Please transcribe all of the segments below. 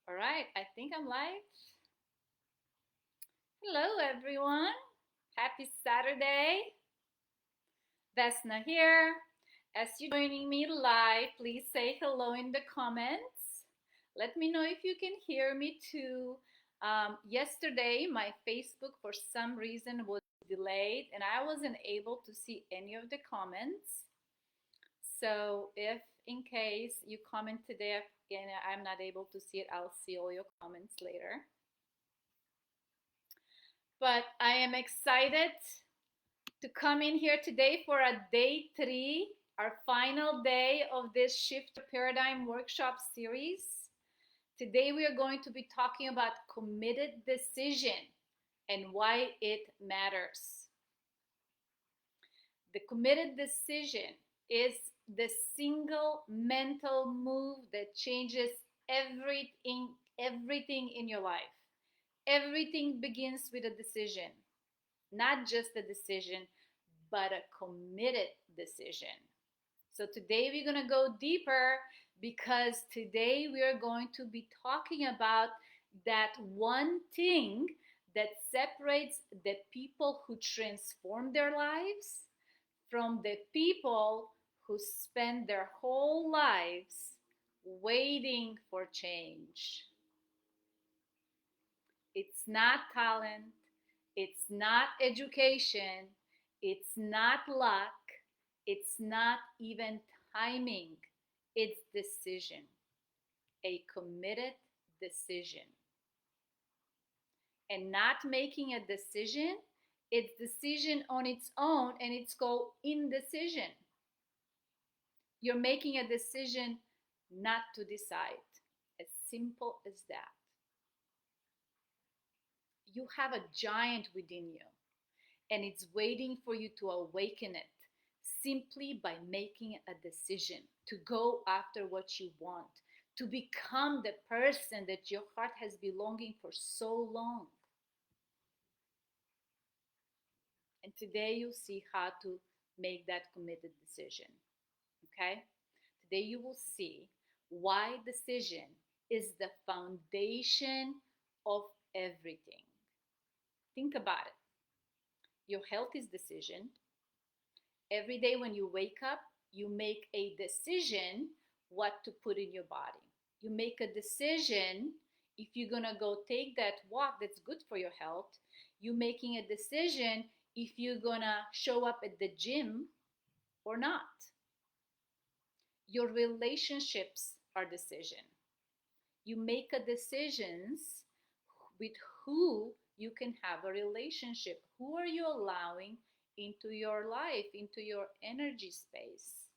All right, I think I'm live. Hello, everyone. Happy Saturday. Vesna here. As you're joining me live, please say hello in the comments. Let me know if you can hear me too. Yesterday, my Facebook, for some reason, was delayed and I wasn't able to see any of the comments. So, if in case you comment today and I'm not able to see it, I'll see all your comments later. But I am excited to come in here today for a day three, our final day of this Shift Your Paradigm workshop series. Today we are going to be talking about committed decision and why it matters. The committed decision is the single mental move that changes everything in your life. Everything begins with a decision. Not just a decision, but a committed decision. So today we're going to go deeper because today we are going to be talking about that one thing that separates the people who transform their lives from the people who spend their whole lives waiting for change. It's not talent, it's not education, it's not luck, it's not even timing. It's decision, a committed decision. And not making a decision, it's decision on its own and it's called indecision. You're making a decision not to decide. As simple as that. You have a giant within you and it's waiting for you to awaken it simply by making a decision to go after what you want, to become the person that your heart has been longing for so long. And today you'll see how to make that committed decision. Okay? Today you will see why decision is the foundation of everything. Think about it. Your health is decision. Every day when you wake up, you make a decision what to put in your body. You make a decision if you're going to go take that walk that's good for your health. You're making a decision if you're going to show up at the gym or not. Your relationships are decision. You make a decisions with who you can have a relationship. Who are you allowing into your life, into your energy space?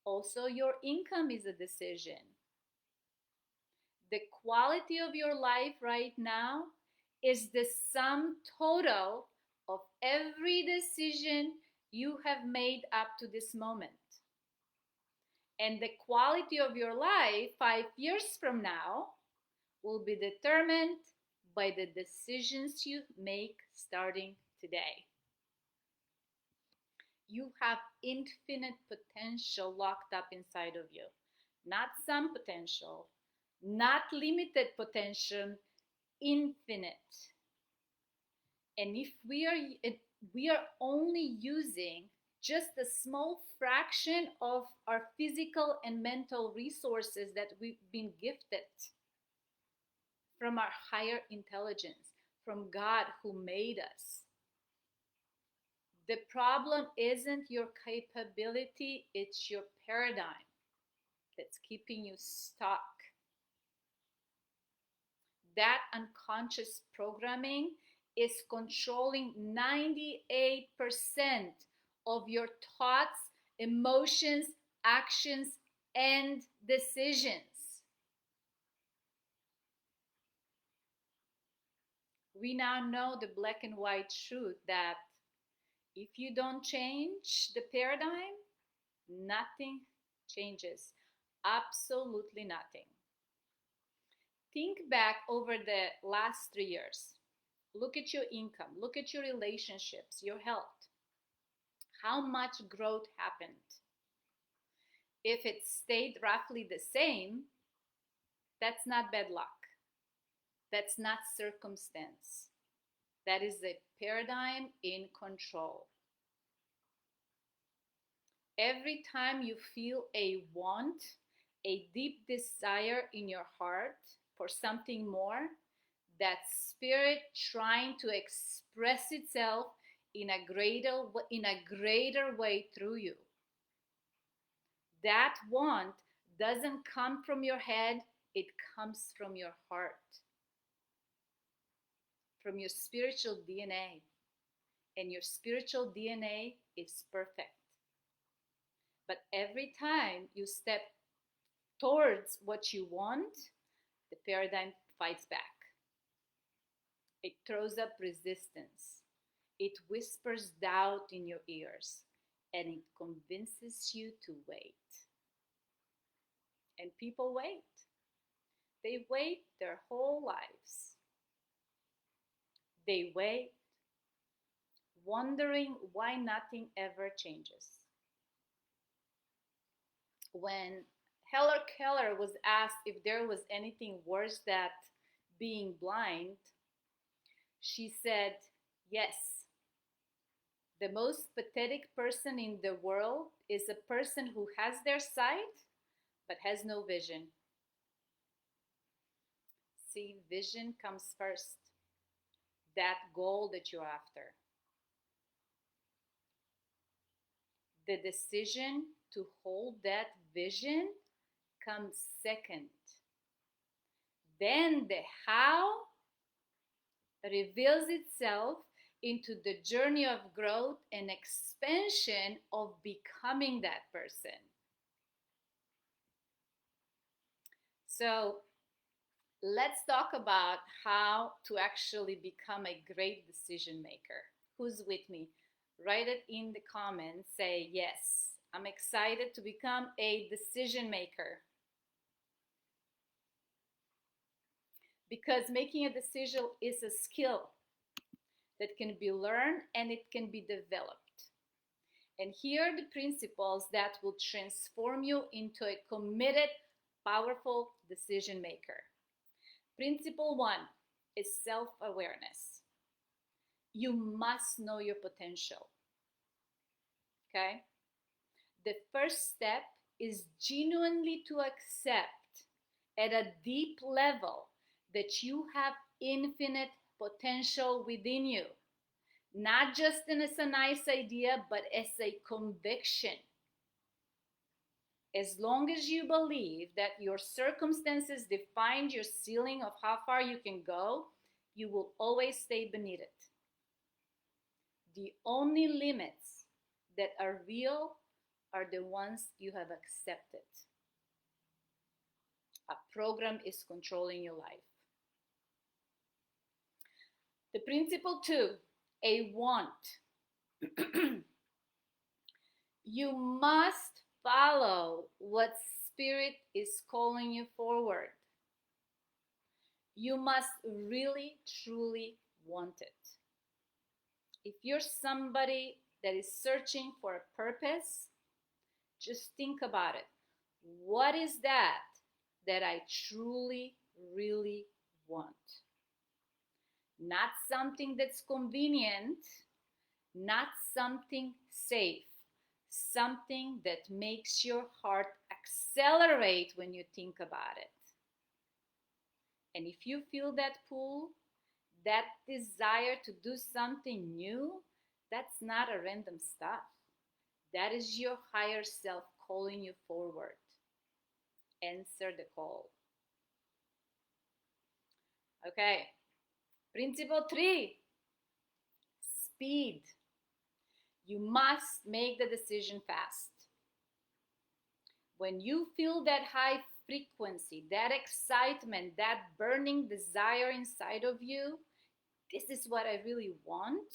Also, your income is a decision. The quality of your life right now is the sum total of every decision you have made up to this moment. And the quality of your life 5 years from now will be determined by the decisions you make starting today. You have infinite potential locked up inside of you. Not some potential, not limited potential, infinite. And if we are only using just a small fraction of our physical and mental resources that we've been gifted from our higher intelligence, from God who made us. The problem isn't your capability, it's your paradigm that's keeping you stuck. That unconscious programming is controlling 98% of your thoughts, emotions, actions, and decisions. We now know the black and white truth that if you don't change the paradigm, nothing changes. Absolutely nothing. Think back over the last 3 years. Look at your income, look at your relationships, your health. How much growth happened? If it stayed roughly the same, That's not bad luck. That's not circumstance. That is a paradigm in control. Every time you feel a want, a deep desire in your heart for something more, that spirit trying to express itself in a greater way through you. That want doesn't come from your head, it comes from your heart, from your spiritual DNA. And your spiritual DNA is perfect. But every time you step towards what you want, the paradigm fights back. It throws up resistance. It whispers doubt in your ears, and it convinces you to wait. And people wait. They wait their whole lives. They wait, wondering why nothing ever changes. When Helen Keller was asked if there was anything worse than being blind, she said, yes. The most pathetic person in the world is a person who has their sight but has no vision. See, vision comes first. That goal that you're after. The decision to hold that vision comes second. Then the how reveals itself into the journey of growth and expansion of becoming that person. So let's talk about how to actually become a great decision maker. Who's with me? Write it in the comments. Say, yes, I'm excited to become a decision maker. Because making a decision is a skill that can be learned and it can be developed. And here are the principles that will transform you into a committed, powerful decision maker. Principle 1 is self-awareness. You must know your potential. Okay? The first step is genuinely to accept at a deep level that you have infinite potential within you. Not just as a nice idea, but as a conviction. As long as you believe that your circumstances define your ceiling of how far you can go, you will always stay beneath it. The only limits that are real are the ones you have accepted. A program is controlling your life. The principle 2, a want. You must follow what spirit is calling you forward. You must really, truly want it. If you're somebody that is searching for a purpose, just think about it. What is that I truly, really want? Not something that's convenient, not something safe, something that makes your heart accelerate when you think about it. And if you feel that pull, that desire to do something new, that's not a random stuff. That is your higher self calling you forward. Answer the call. Okay. Principle 3, speed. You must make the decision fast. When you feel that high frequency, that excitement, that burning desire inside of you, this is what I really want,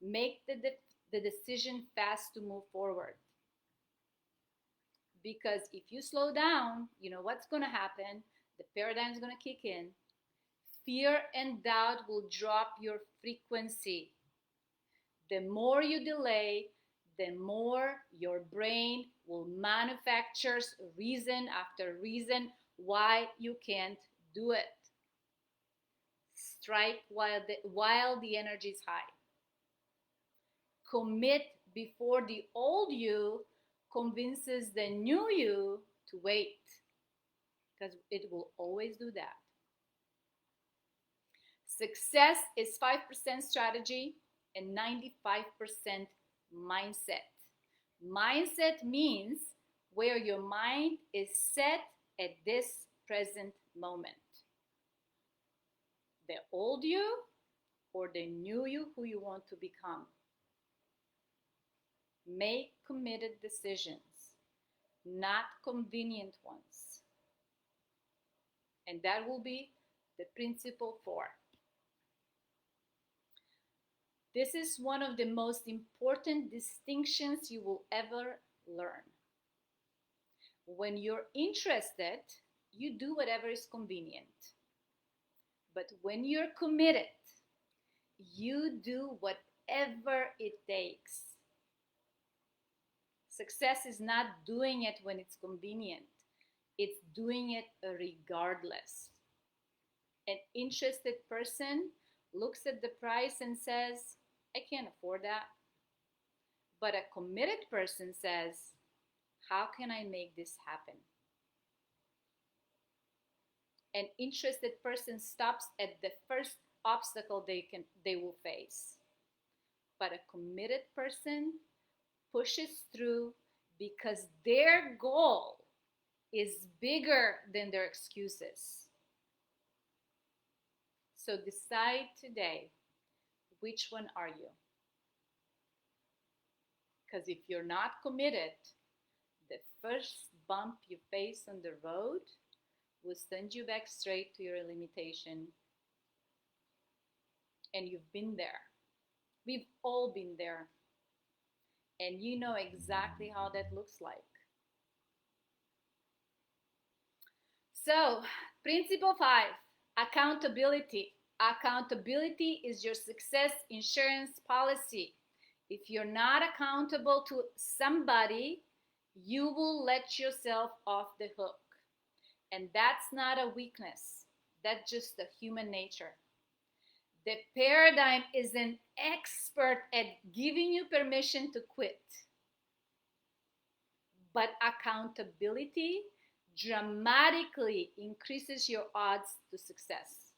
make the decision fast to move forward. Because if you slow down, you know what's going to happen? The paradigm is going to kick in. Fear and doubt will drop your frequency. The more you delay, the more your brain will manufacture reason after reason why you can't do it. Strike while the energy is high. Commit before the old you convinces the new you to wait, because it will always do that. Success is 5% strategy and 95% mindset. Mindset means where your mind is set at this present moment. The old you or the new you who you want to become. Make committed decisions, not convenient ones. And that will be the principle 4. This is one of the most important distinctions you will ever learn. When you're interested, you do whatever is convenient. But when you're committed, you do whatever it takes. Success is not doing it when it's convenient. It's doing it regardless. An interested person looks at the price and says, I can't afford that. But a committed person says, how can I make this happen? An interested person stops at the first obstacle they will face. But a committed person pushes through because their goal is bigger than their excuses. So decide today, which one are you? Because if you're not committed, the first bump you face on the road will send you back straight to your limitation. And you've been there. We've all been there. And you know exactly how that looks like. So, principle 5, accountability. Accountability is your success insurance policy. If you're not accountable to somebody, you will let yourself off the hook. And that's not a weakness. That's just the human nature. The paradigm is an expert at giving you permission to quit. But accountability dramatically increases your odds to success.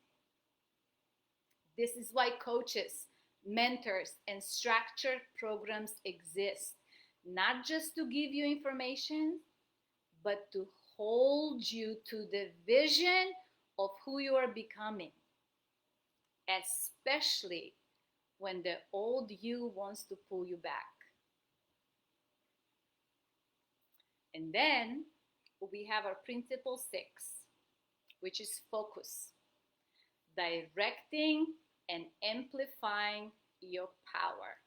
This is why coaches, mentors, and structured programs exist. Not just to give you information, but to hold you to the vision of who you are becoming. Especially when the old you wants to pull you back. And then we have our principle 6, which is focus. Directing and amplifying your power.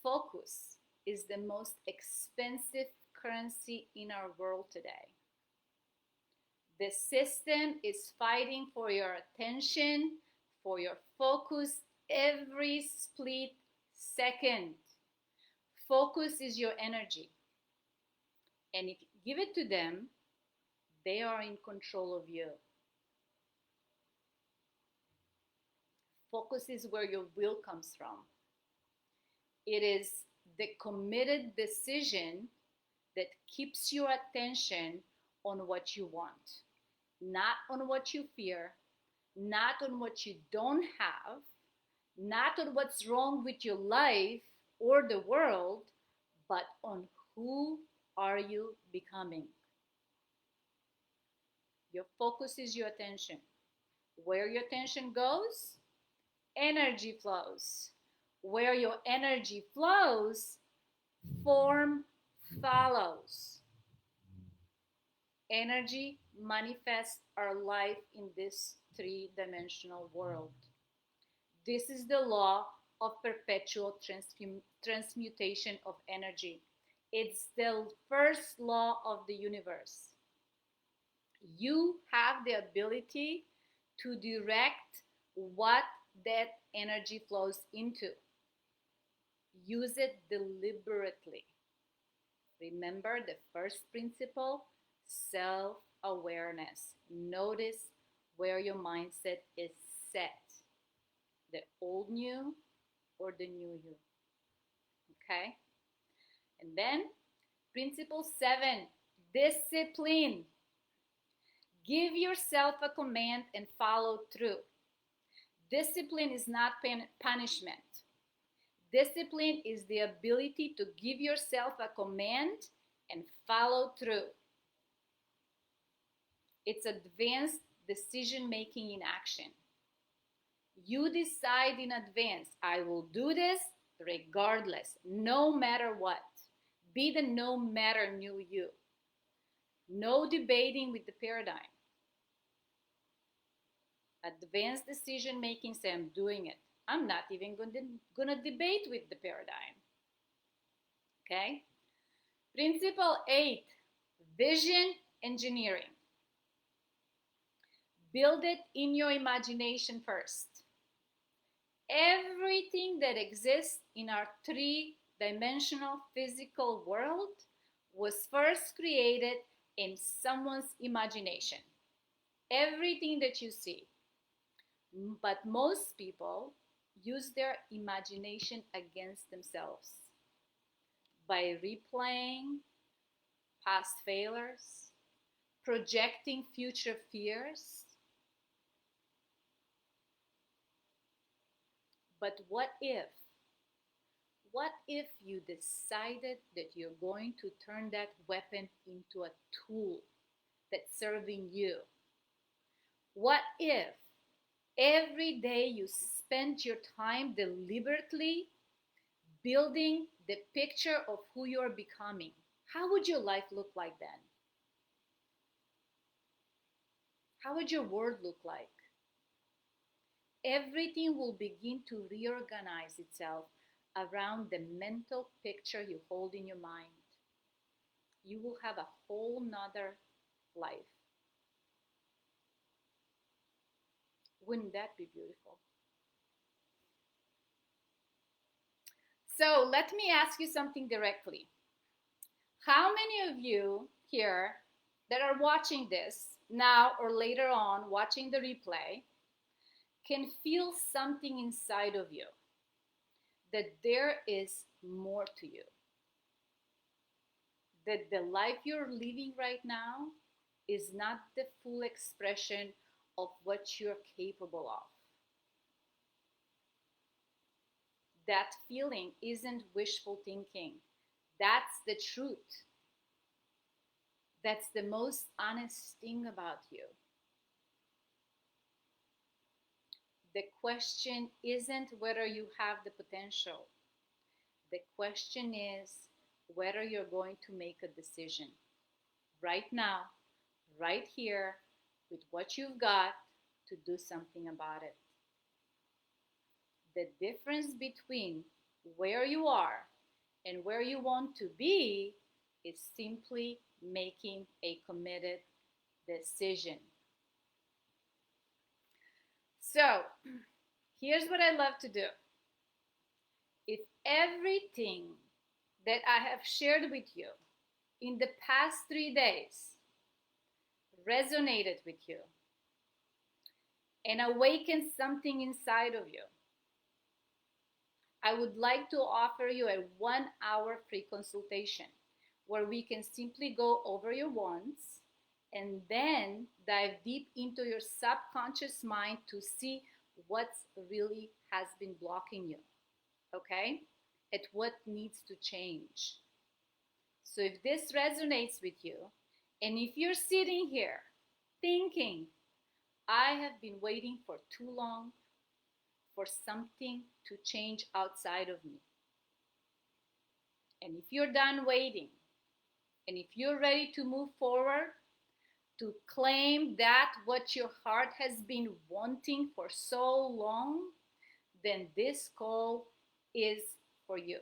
Focus is the most expensive currency in our world today. The system is fighting for your attention, for your focus every split second. Focus is your energy. And if you give it to them, they are in control of you. Focus is where your will comes from. It is the committed decision that keeps your attention on what you want, not on what you fear, not on what you don't have, not on what's wrong with your life or the world, but on who are you becoming. Your focus is your attention. Where your attention goes, energy flows. Where your energy flows, form follows. Energy manifests our life in this three-dimensional world. This is the law of perpetual transmutation of energy. It's the first law of the universe. You have the ability to direct what that energy flows into. Use it deliberately. Remember the first principle, Self-awareness. Notice where your mindset is set. The old you or the new you. Okay? And then principle 7, discipline. Give yourself a command and follow through. Discipline is not punishment. Discipline is the ability to give yourself a command and follow through. It's advanced decision making in action. You decide in advance, I will do this regardless, no matter what. Be the no matter new you. No debating with the paradigm. Advanced decision making say, I'm doing it. I'm not even going to debate with the paradigm. Okay? Principle 8, vision engineering. Build it in your imagination first. Everything that exists in our three-dimensional physical world was first created in someone's imagination. Everything that you see. But most people use their imagination against themselves by replaying past failures, projecting future fears. But what if you decided that you're going to turn that weapon into a tool that's serving you? What if every day you spend your time deliberately building the picture of who you're becoming? How would your life look like then? How would your world look like? Everything will begin to reorganize itself around the mental picture you hold in your mind. You will have a whole nother life. Wouldn't that be beautiful? So let me ask you something directly. How many of you here that are watching this now or later on, watching the replay, can feel something inside of you that there is more to you? That the life you're living right now is not the full expression of what you're capable of. That feeling isn't wishful thinking. That's the truth. That's the most honest thing about you. The question isn't whether you have the potential. The question is whether you're going to make a decision right now, right here, with what you've got, to do something about it. The difference between where you are and where you want to be is simply making a committed decision. So, here's what I love to do. If everything that I have shared with you in the past 3 days resonated with you and awakened something inside of you, I would like to offer you a 1-hour free consultation where we can simply go over your wants and then dive deep into your subconscious mind to see what really has been blocking you, okay? At what needs to change. So if this resonates with you, and if you're sitting here thinking, I have been waiting for too long for something to change outside of me, and if you're done waiting, and if you're ready to move forward, to claim that what your heart has been wanting for so long, then this call is for you.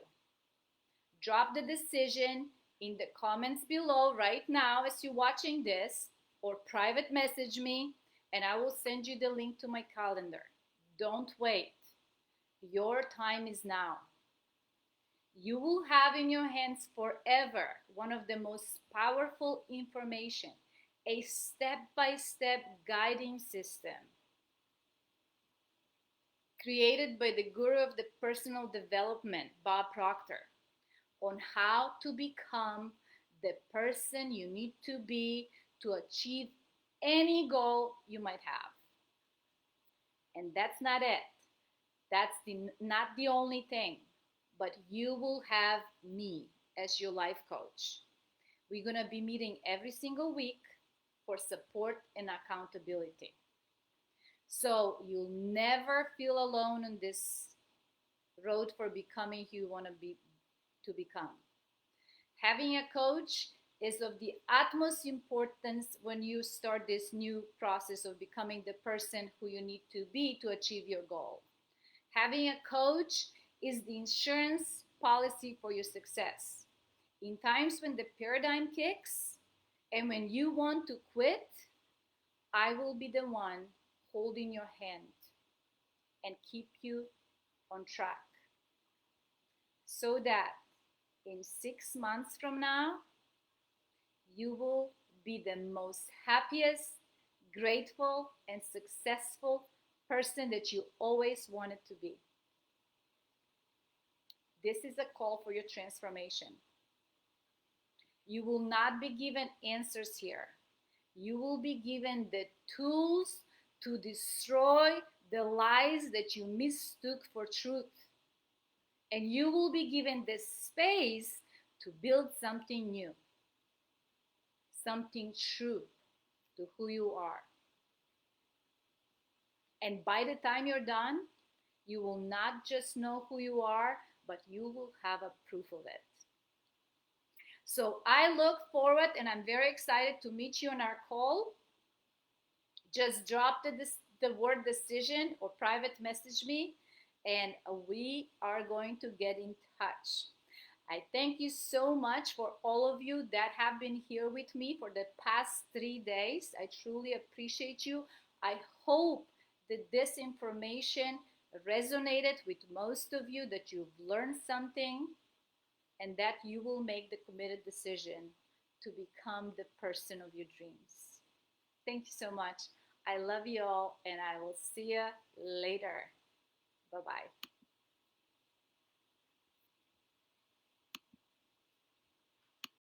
Drop the decision in the comments below right now as you're watching this, or private message me and I will send you the link to my calendar. Don't wait. Your time is now. You will have in your hands forever one of the most powerful information, a step-by-step guiding system created by the guru of the personal development, Bob Proctor, on how to become the person you need to be to achieve any goal you might have. And that's not it. That's not the only thing, but you will have me as your life coach. We're going to be meeting every single week for support and accountability. So you'll never feel alone on this road for becoming who you want to become. Having a coach is of the utmost importance when you start this new process of becoming the person who you need to be to achieve your goal. Having a coach is the insurance policy for your success. In times when the paradigm kicks and when you want to quit, I will be the one holding your hand and keep you on track so that in 6 months from now, you will be the most happiest, grateful, and successful person that you always wanted to be. This is a call for your transformation. You will not be given answers here. You will be given the tools to destroy the lies that you mistook for truth. And you will be given the space to build something new, something true to who you are. And by the time you're done, you will not just know who you are, but you will have a proof of it. So I look forward and I'm very excited to meet you on our call. Just drop the word decision or private message me and we are going to get in touch. I thank you so much for all of you that have been here with me for the past 3 days. I truly appreciate you. I hope that this information resonated with most of you, that you've learned something, and that you will make the committed decision to become the person of your dreams. Thank you so much. I love you all, and I will see you later. Bye-bye.